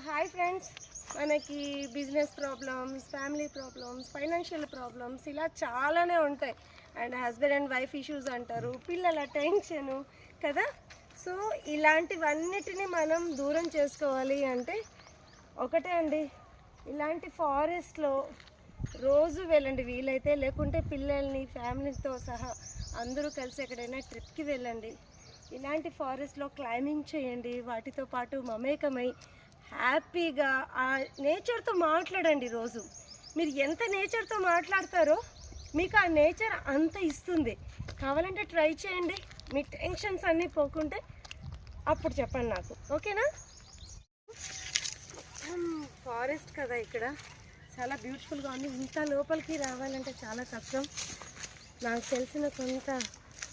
Hi friends, మనకి business problems, family problems, financial problems ఇలా చాలానే ఉంటాయి. And husband and wife issues అంటారు, పిల్లల టెన్షను కదా. సో ఇలాంటివన్నిటిని మనం దూరం చేసుకోవాలి అంటే ఒకటే అండి, ఇలాంటి ఫారెస్ట్లో రోజు వెళ్ళండి వీలైతే, లేకుంటే పిల్లల్ని ఫ్యామిలీతో సహా అందరూ కలిసి ఎక్కడైనా ట్రిప్కి వెళ్ళండి. ఇలాంటి ఫారెస్ట్లో క్లైంబింగ్ చేయండి, వాటితో పాటు మమేకమై హ్యాపీగా ఆ నేచర్తో మాట్లాడండి. రోజు మీరు ఎంత నేచర్తో మాట్లాడతారో మీకు ఆ నేచర్ అంత ఇస్తుంది. కావాలంటే ట్రై చేయండి, మీ టెన్షన్స్ అన్నీ పోకుంటే అప్పుడు చెప్పండి నాకు, ఓకేనా. ఫారెస్ట్ కదా, ఇక్కడ చాలా బ్యూటిఫుల్గా ఉంది. ఇంత లోపలికి రావాలంటే చాలా కష్టం. నాకు తెలిసిన కొంత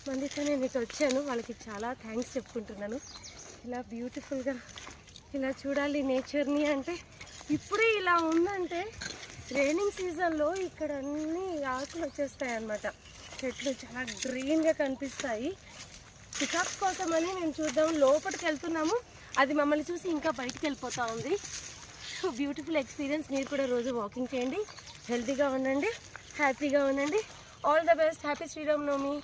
మందితో నేను ఇటు వచ్చాను, వాళ్ళకి చాలా థ్యాంక్స్ చెప్పుకుంటున్నాను. ఇలా బ్యూటిఫుల్గా ఇలా చూడాలి నేచర్ని అంటే. ఇప్పుడే ఇలా ఉందంటే రైనింగ్ సీజన్లో ఇక్కడ అన్ని ఆకులు వచ్చేస్తాయి అన్నమాట. చెట్లు చాలా గ్రీన్గా కనిపిస్తాయి. పికప్స్ కోసమని మేము చూద్దాం లోపలికి వెళ్తున్నాము, అది మమ్మల్ని చూసి ఇంకా బయటికి వెళ్ళిపోతూ ఉంది. Beautiful experience. మీరు కూడా రోజు వాకింగ్ చేయండి, హెల్తీగా ఉండండి, హ్యాపీగా ఉండండి. All the best. Happy Sri Rama Navami.